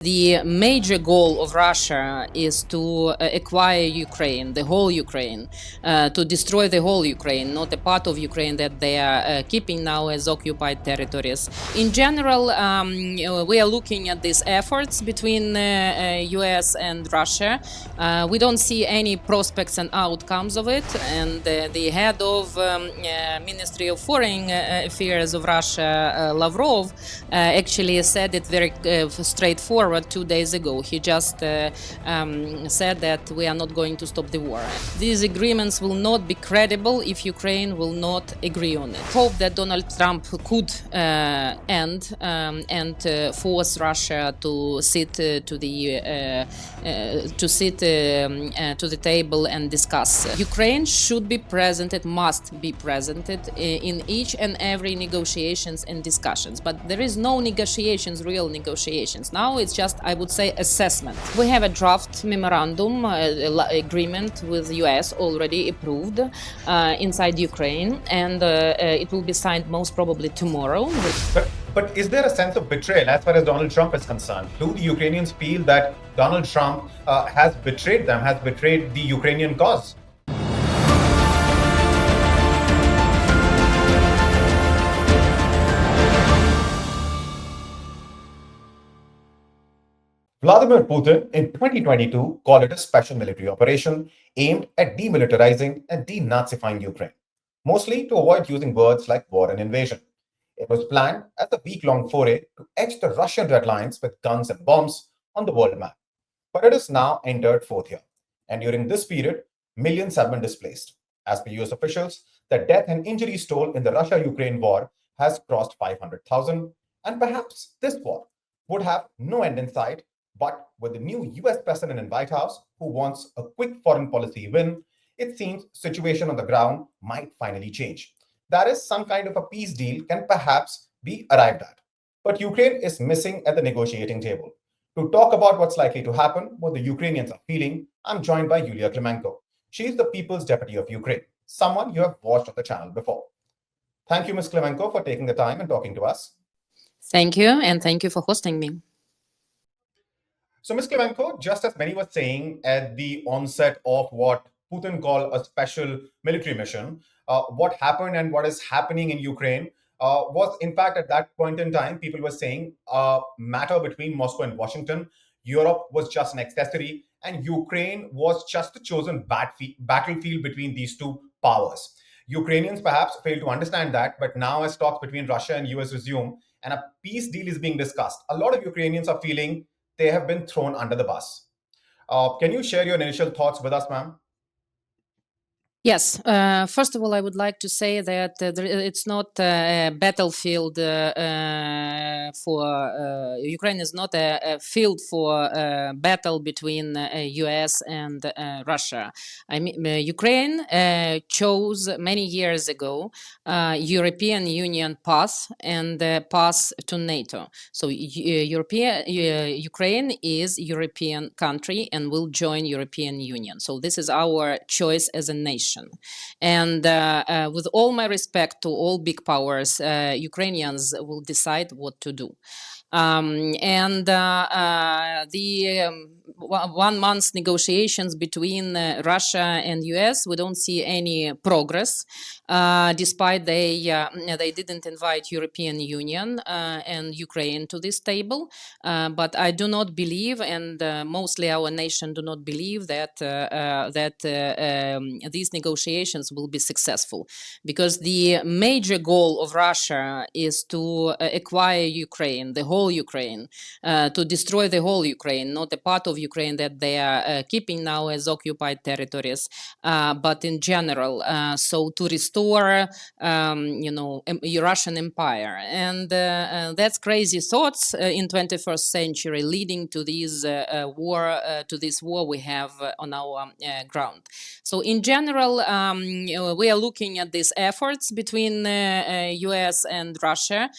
The major goal of Russia is to acquire Ukraine, the whole Ukraine, to destroy the whole Ukraine, not a part of Ukraine that they are keeping now as occupied territories. In general, we are looking at these efforts between US and Russia. We don't see any prospects and outcomes of it. And the head of Ministry of Foreign Affairs of Russia, Lavrov, actually said it very straightforward 2 days ago. He just said that we are not going to stop the war. These agreements will not be credible if Ukraine will not agree on it. Hope that Donald Trump could end and force Russia to sit to the table and discuss. Ukraine should be present. It must be presented in each and every negotiations and discussions. But there is no negotiations, real negotiations. Now it's just, I would say, assessment. We have a draft memorandum agreement with the US already approved inside Ukraine, and it will be signed most probably tomorrow. But is there a sense of betrayal as far as Donald Trump is concerned? Do the Ukrainians feel that Donald Trump has betrayed them, has betrayed the Ukrainian cause? Vladimir Putin in 2022 called it a special military operation aimed at demilitarizing and denazifying Ukraine, mostly to avoid using words like war and invasion. It was planned as a week-long foray to etch the Russian red lines with guns and bombs on the world map. But it has now entered fourth year, and during this period, millions have been displaced. As per US officials, the death and injuries toll in the Russia-Ukraine war has crossed 500,000, and perhaps this war would have no end in sight. But with the new US president in White House, who wants a quick foreign policy win, it seems situation on the ground might finally change. That is, some kind of a peace deal can perhaps be arrived at. But Ukraine is missing at the negotiating table. To talk about what's likely to happen, what the Ukrainians are feeling, I'm joined by Yulia Klymenko. She is the People's Deputy of Ukraine, someone you have watched on the channel before. Thank you, Ms. Klymenko, for taking the time and talking to us. Thank you, and thank you for hosting me. So, Ms. Klymenko, just as many were saying at the onset of what Putin called a special military mission, what happened and what is happening in Ukraine was, in fact, at that point in time, people were saying a matter between Moscow and Washington. Europe was just an accessory, and Ukraine was just the chosen battlefield between these two powers. Ukrainians perhaps failed to understand that, but now as talks between Russia and US resume and a peace deal is being discussed, a lot of Ukrainians are feeling they have been thrown under the bus. Can you share your initial thoughts with us, ma'am? Yes. First of all, I would like to say that it's not a battlefield for Ukraine is not a field for battle between US and Russia. I mean, Ukraine chose many years ago European Union path and path to NATO. So Ukraine is European country and will join European Union. So this is our choice as a nation. And with all my respect to all big powers, Ukrainians will decide what to do. The 1 month negotiations between Russia and US, we don't see any progress, despite they didn't invite European Union and Ukraine to this table. But I do not believe, and mostly our nation do not believe that these negotiations will be successful, because the major goal of Russia is to acquire Ukraine, the whole Ukraine, to destroy the whole Ukraine, not a part of Ukraine that they are keeping now as occupied territories, but in general, so to restore, Russian Empire. And that's crazy thoughts in 21st century, leading to this war we have on our ground. So in general, we are looking at these efforts between US and Russia.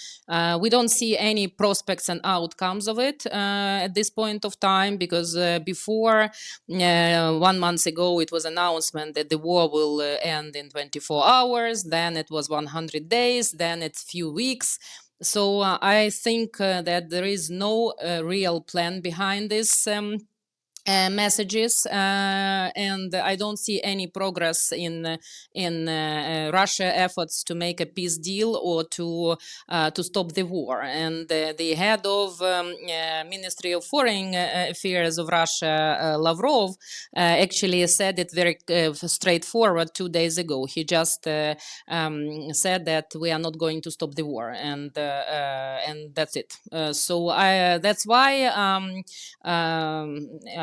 We don't see any prospects and outcomes of it at this point of time, because before 1 month ago, it was announcement that the war will end in 24 hours. Then it was 100 days. Then it's few weeks. So I think that there is no real plan behind this. Messages, and I don't see any progress in Russia efforts to make a peace deal or to stop the war. And the head of Ministry of Foreign Affairs of Russia, Lavrov, actually said it very straightforward 2 days ago. He just said that we are not going to stop the war, and that's it. That's why.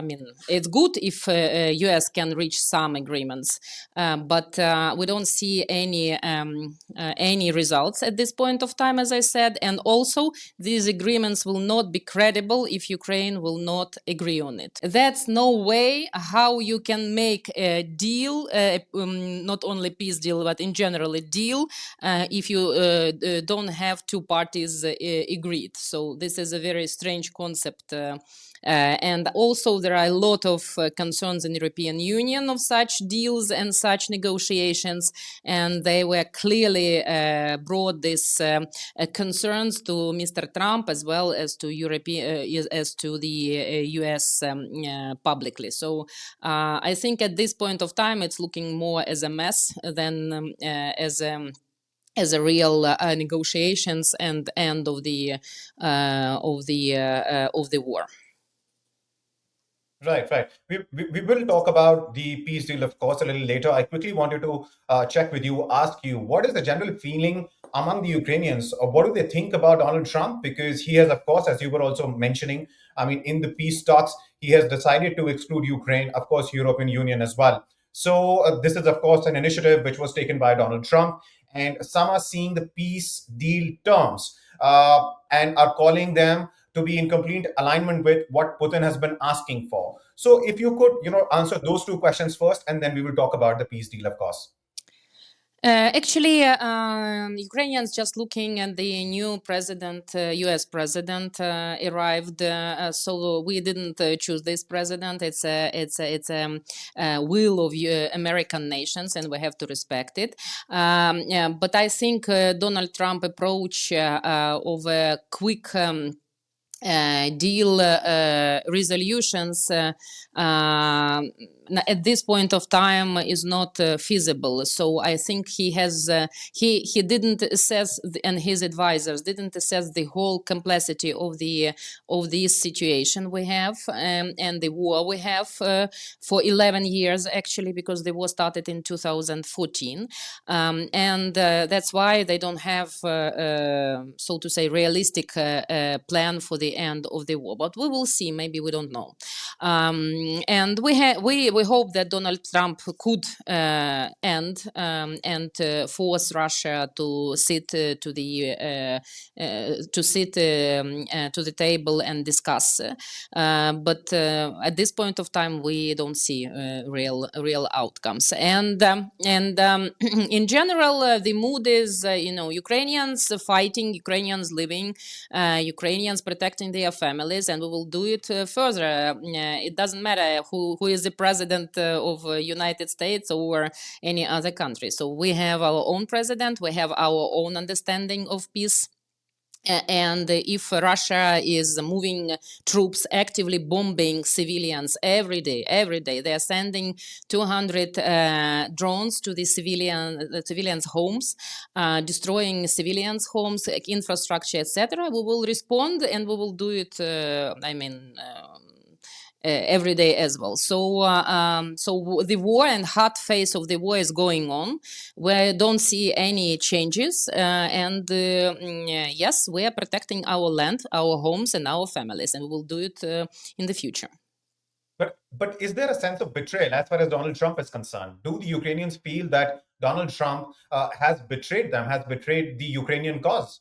I mean, it's good if U.S. can reach some agreements, but we don't see any results at this point of time, as I said. And also, these agreements will not be credible if Ukraine will not agree on it. That's no way how you can make a deal, not only peace deal, but in general a deal, if you don't have two parties agreed. So this is a very strange concept. And also there are a lot of concerns in the European Union of such deals and such negotiations, and they were clearly brought these concerns to Mr. Trump as well as to as to the US publicly. So I think at this point of time it's looking more as a mess than as a real negotiations and end of the war. Right, right. We will talk about the peace deal, of course, a little later. I quickly wanted to check with you, ask you, what is the general feeling among the Ukrainians? Or what do they think about Donald Trump? Because he has, of course, as you were also mentioning, I mean, in the peace talks, he has decided to exclude Ukraine, of course, European Union as well. So this is, of course, an initiative which was taken by Donald Trump. And some are seeing the peace deal terms and are calling them to be in complete alignment with what Putin has been asking for. So if you could, answer those two questions first, and then we will talk about the peace deal, of course. Actually, Ukrainians just looking at the new president, U.S. president arrived. So we didn't choose this president. It's a will of American nations, and we have to respect it. Yeah, but I think Donald Trump approach of a quick. Deal resolutions at this point of time is not feasible. So I think he has he didn't assess and his advisors didn't assess the whole complexity of this situation we have and the war we have for 11 years actually, because the war started in 2014, and that's why they don't have so to say realistic plan for the end of the war. But we will see. Maybe we don't know. And we hope that Donald Trump could end and force Russia to sit to the table and discuss. But at this point of time, we don't see real outcomes. And in general, the mood is Ukrainians fighting, Ukrainians living, Ukrainians protecting their families, and we will do it further. It doesn't matter who is the president of United States or any other country. So we have our own president, we have our own understanding of peace. And if Russia is moving troops actively bombing civilians every day, they are sending 200 drones to the civilians' homes, destroying civilians' homes, infrastructure, etc. We will respond, and we will do it. Every day as well. So the war and hot phase of the war is going on. We don't see any changes, and yes, we are protecting our land, our homes, and our families, and we will do it in the future. But is there a sense of betrayal as far as Donald Trump is concerned? Do the Ukrainians feel that Donald Trump has betrayed them, has betrayed the Ukrainian cause?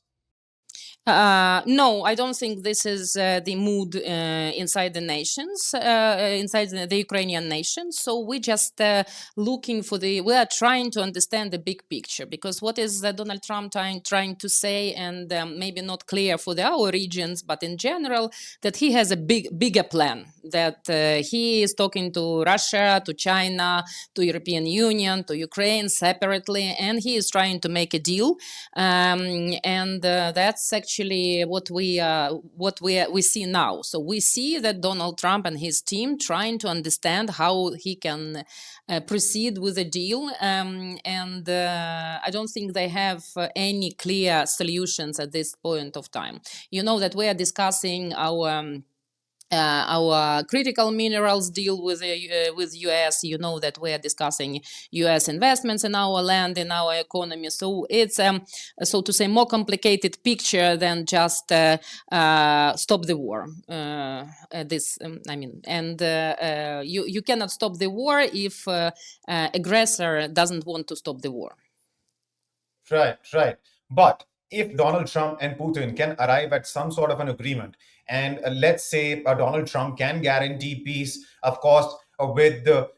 No, I don't think this is the mood inside the nations, inside the Ukrainian nation. So we just looking for we are trying to understand the big picture, because what is Donald Trump trying to say, and maybe not clear for our regions, but in general, that he has a bigger plan that he is talking to Russia, to China, to European Union, to Ukraine separately, and he is trying to make a deal. And that's actually what we see now. So we see that Donald Trump and his team trying to understand how he can proceed with a deal, and I don't think they have any clear solutions at this point of time. You know that we are discussing our critical minerals deal with US. You know that we are discussing US investments in our land, in our economy. So it's so to say more complicated picture than just stop the war. You cannot stop the war if aggressor doesn't want to stop the war. Right, right. But if Donald Trump and Putin can arrive at some sort of an agreement, and let's say Donald Trump can guarantee peace, of course, with the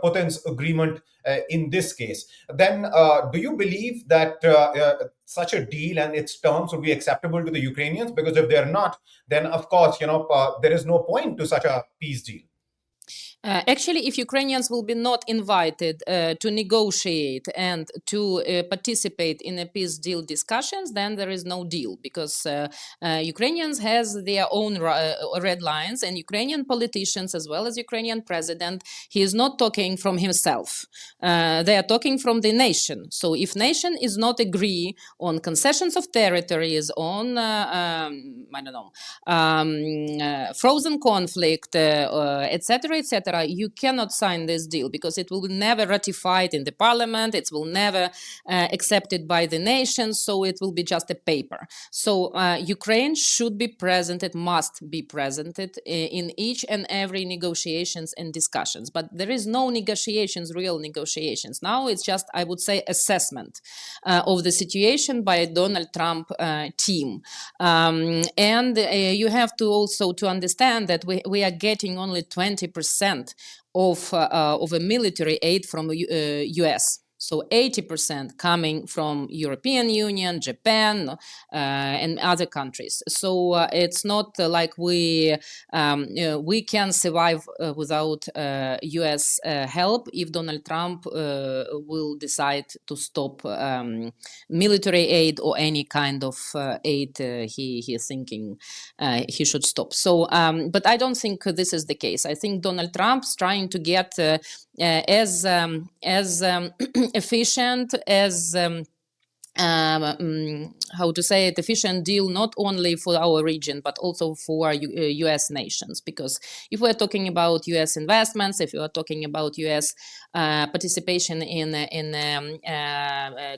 Putin's agreement in this case, then do you believe that such a deal and its terms would be acceptable to the Ukrainians? Because if they're not, then of course, there is no point to such a peace deal. Actually, if Ukrainians will be not invited to negotiate and to participate in a peace deal discussions, then there is no deal, because Ukrainians has their own red lines, and Ukrainian politicians as well as Ukrainian president, he is not talking from himself. They are talking from the nation. So if nation is not agree on concessions of territories, on frozen conflict, etc., etc., you cannot sign this deal, because it will be never ratified in the parliament, it will never accepted by the nation, so it will be just a paper. So Ukraine should be present, it must be presented in each and every negotiations and discussions. But there is no negotiations, real negotiations. Now it's just, I would say, assessment of the situation by Donald Trump team. And you have to also to understand that we are getting only 20% of a military aid from US. So 80% coming from European Union, Japan, and other countries. So it's not like we can survive without US help if Donald Trump will decide to stop military aid or any kind of aid he is thinking he should stop. So, but I don't think this is the case. I think Donald Trump's trying to get as efficient as how to say it, efficient deal not only for our region but also for US nations, because if we're talking about US investments, if you are talking about US participation in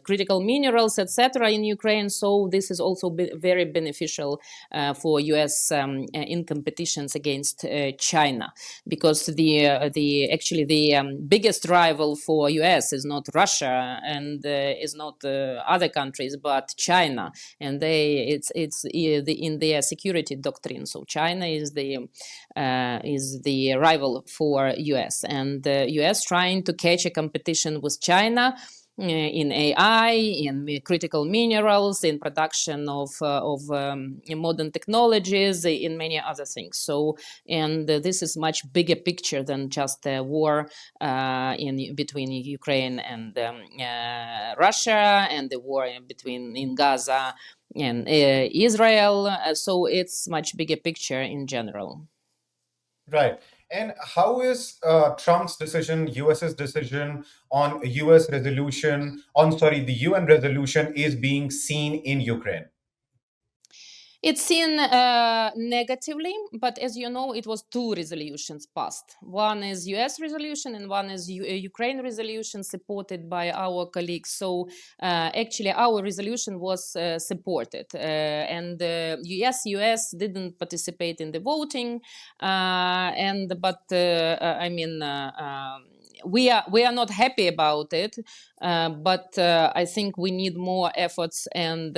critical minerals, etc., in Ukraine, so this is also very beneficial for US in competitions against China, because the biggest rival for US is not Russia and is not other countries but China, and it's in their security doctrine. So China is the rival for US, and US trying to catch a competition with China in AI, in critical minerals, in production of modern technologies, in many other things. So, and this is much bigger picture than just a war between Ukraine and Russia, and the war in Gaza and Israel. So it's much bigger picture in general. Right. And how is Trump's decision, US's decision on US resolution, the UN resolution is being seen in Ukraine? It's seen negatively, but as you know, it was two resolutions passed. One is US resolution and one is Ukraine resolution supported by our colleagues. So actually our resolution was supported. And yes, US didn't participate in the voting. We are not happy about it, but I think we need more efforts and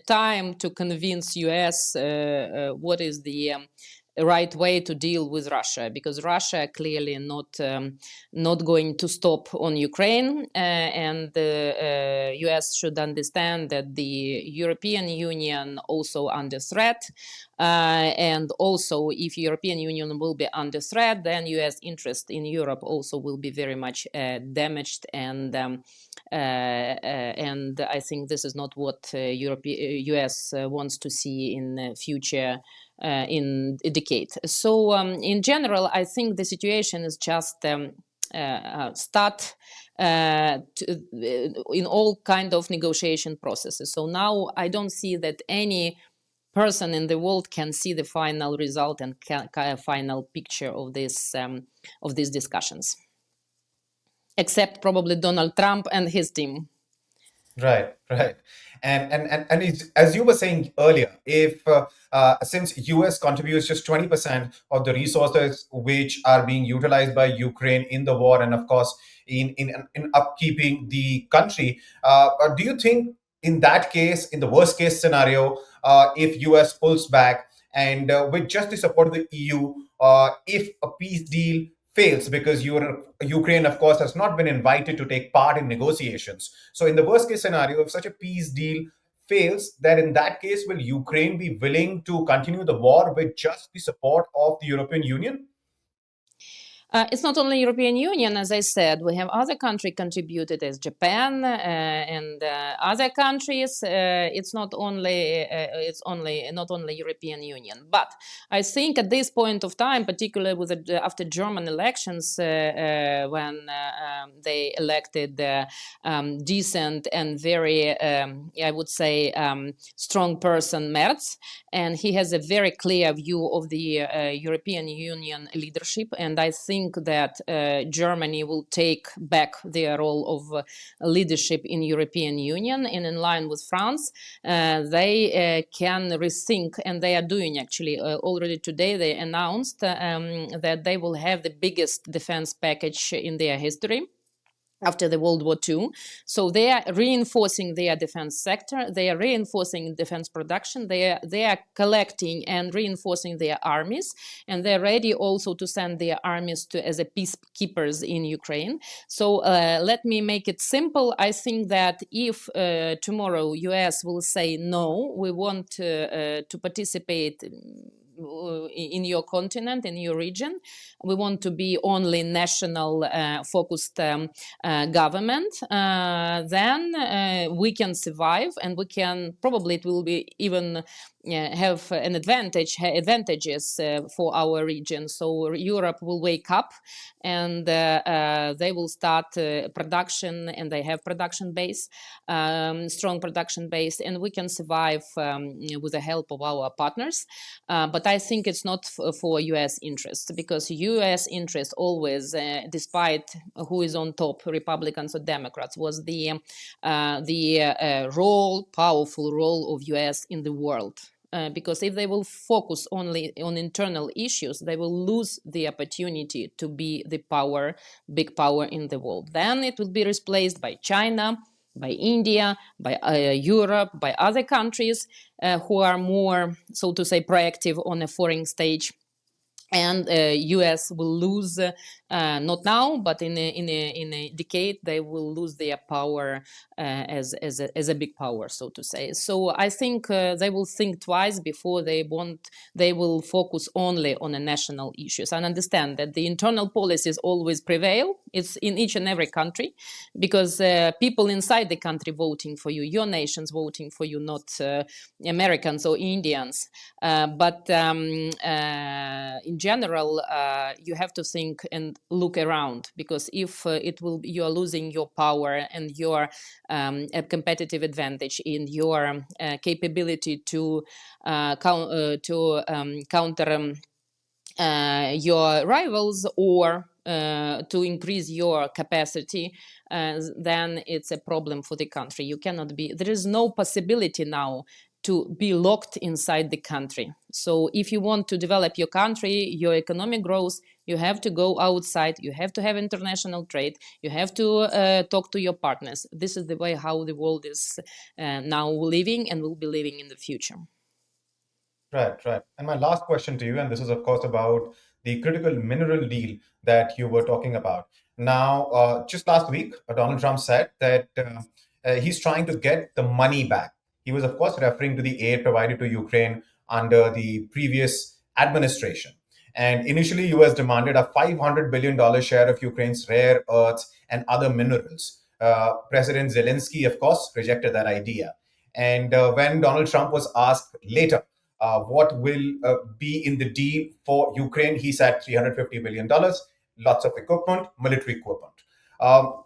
time to convince US what is the right way to deal with Russia, because Russia clearly not going to stop on Ukraine, and the US should understand that the European Union also under threat, and also if European Union will be under threat, then US interest in Europe also will be very much damaged, and I think this is not what US wants to see in future, in a decade. So in general, I think the situation is just start in all kind of negotiation processes. So now I don't see that any person in the world can see the final result and final picture of these discussions, except probably Donald Trump and his team. Right, right. And as you were saying earlier, if since US contributes just 20% of the resources which are being utilized by Ukraine in the war, and of course in upkeeping the country, do you think in that case, in the worst case scenario, if US pulls back and with just the support of the EU, if a peace deal fails, because Ukraine, of course, has not been invited to take part in negotiations. So, in the worst case scenario, if such a peace deal fails, then in that case, will Ukraine be willing to continue the war with just the support of the European Union? It's not only European Union, as I said. We have other countries contributed as Japan and other countries. It's only not only European Union. But I think at this point of time, particularly with after German elections, when they elected decent and very, I would say, strong person, Merz, and he has a very clear view of the European Union leadership, and I think that Germany will take back their role of leadership in European Union, and in line with France, they can rethink, and they are doing actually already today. They announced that they will have the biggest defense package in their history after the World War II. So they are reinforcing their defense sector. They are reinforcing defense production. They are collecting and reinforcing their armies, and they're ready also to send their armies to as a peacekeepers in Ukraine. So let me make it simple. I think that if tomorrow US will say no, we want to participate in your continent, in your region. We want to be only national focused government, then we can survive, and we can probably, it will be even have an advantages for our region. So Europe will wake up, and they will start production, and they have production base, strong production base, and we can survive with the help of our partners. But I think it's not for US interests, because US interest always, despite who is on top, Republicans or Democrats, was the powerful role of US in the world. Because if they will focus only on internal issues, they will lose the opportunity to be the big power in the world. Then it will be replaced by China, by India, by Europe, by other countries who are more, so to say, proactive on a foreign stage. And US will lose, not now, but in a decade, they will lose their power as a big power, so to say. So I think they will think twice before they will focus only on the national issues, and understand that the internal policies always prevail. It's in each and every country, because people inside the country voting for you, your nations voting for you, not Americans or Indians. But in general, you have to think and look around, because if you are losing your power and your competitive advantage in your capability to counter your rivals, or to increase your capacity, then it's a problem for the country. You cannot be. There is no possibility now to be locked inside the country. So if you want to develop your country, your economic growth, you have to go outside, you have to have international trade, you have to talk to your partners. This is the way how the world is now living and will be living in the future. Right, right. And my last question to you, and this is, of course, about the critical mineral deal that you were talking about. Now, just last week, Donald Trump said that he's trying to get the money back. He was, of course, referring to the aid provided to Ukraine under the previous administration. And initially, US demanded a $500 billion share of Ukraine's rare earths and other minerals. President Zelensky, of course, rejected that idea. And when Donald Trump was asked later, what will be in the deal for Ukraine? He said $350 billion, lots of equipment, military equipment. Um,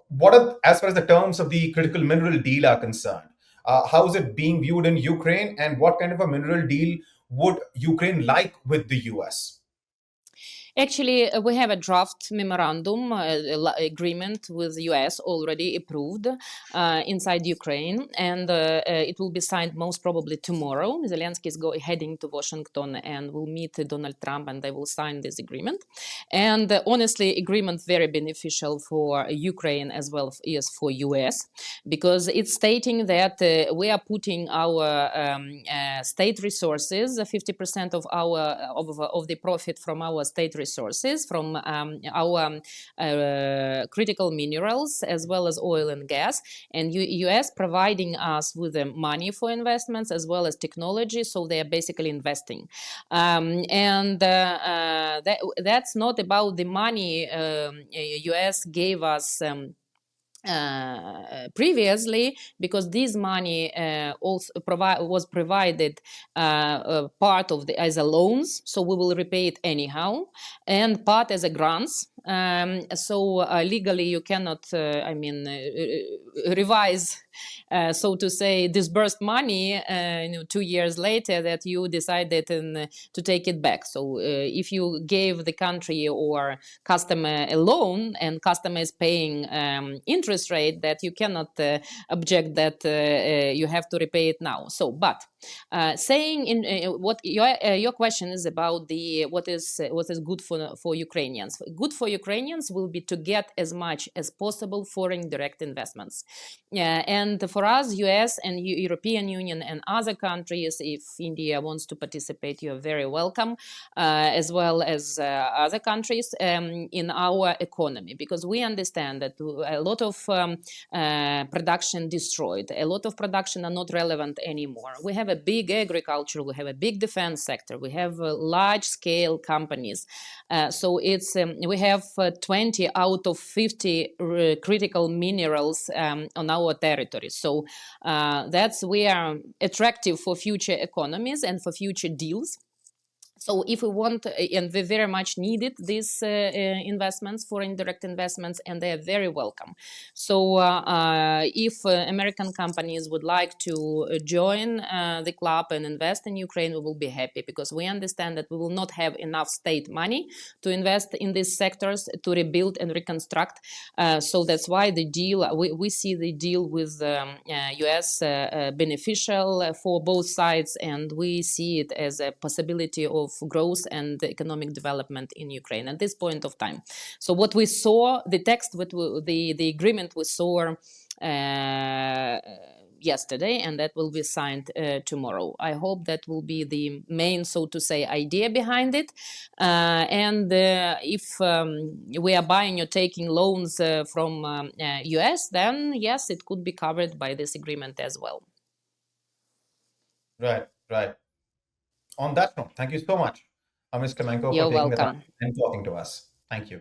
what are, as far as the terms of the critical mineral deal are concerned, how is it being viewed in Ukraine, and what kind of a mineral deal would Ukraine like with the US? Actually, we have a draft memorandum agreement with the US already approved inside Ukraine, and it will be signed most probably tomorrow. Zelensky is heading to Washington and will meet Donald Trump, and they will sign this agreement. And honestly, agreement very beneficial for Ukraine as well as for US, because it's stating that we are putting our state resources, 50% of our of the profit from our state resources, from our critical minerals as well as oil and gas, and US providing us with the money for investments as well as technology, so they are basically investing. And that's not about the money US gave us previously, because this money also was provided part of the as a loans, so we will repay it anyhow, and part as a grants. So legally you cannot revise, so to say, disbursed money 2 years later that you decided to take it back. So if you gave the country or customer a loan and customer is paying interest rate, that you cannot object that you have to repay it now. So, but saying in what your question is about, the what is good for Ukrainians. Good for Ukrainians will be to get as much as possible foreign direct investments. And for us, US and European Union and other countries, if India wants to participate, you are very welcome, as well as other countries in our economy, because we understand that a lot of production destroyed, a lot of production are not relevant anymore. We have a big agriculture, we have a big defense sector, we have large scale companies. So it's we have 20 out of 50 critical minerals on our territory. So that's we are attractive for future economies and for future deals. So if we want, and we very much needed these investments, foreign direct investments, and they are very welcome. So if American companies would like to join the club and invest in Ukraine, we will be happy, because we understand that we will not have enough state money to invest in these sectors to rebuild and reconstruct. So that's why the deal, we see the deal with US beneficial for both sides, and we see it as a possibility of growth and economic development in Ukraine at this point of time. So what we saw, the text, the agreement we saw yesterday, and that will be signed tomorrow. I hope that will be the main, so to say, idea behind it. And if we are buying or taking loans from US, then yes, it could be covered by this agreement as well. Right, right. On that note, thank you so much, Ms. Klymenko, for You're taking the time welcome. and talking to us. Thank you.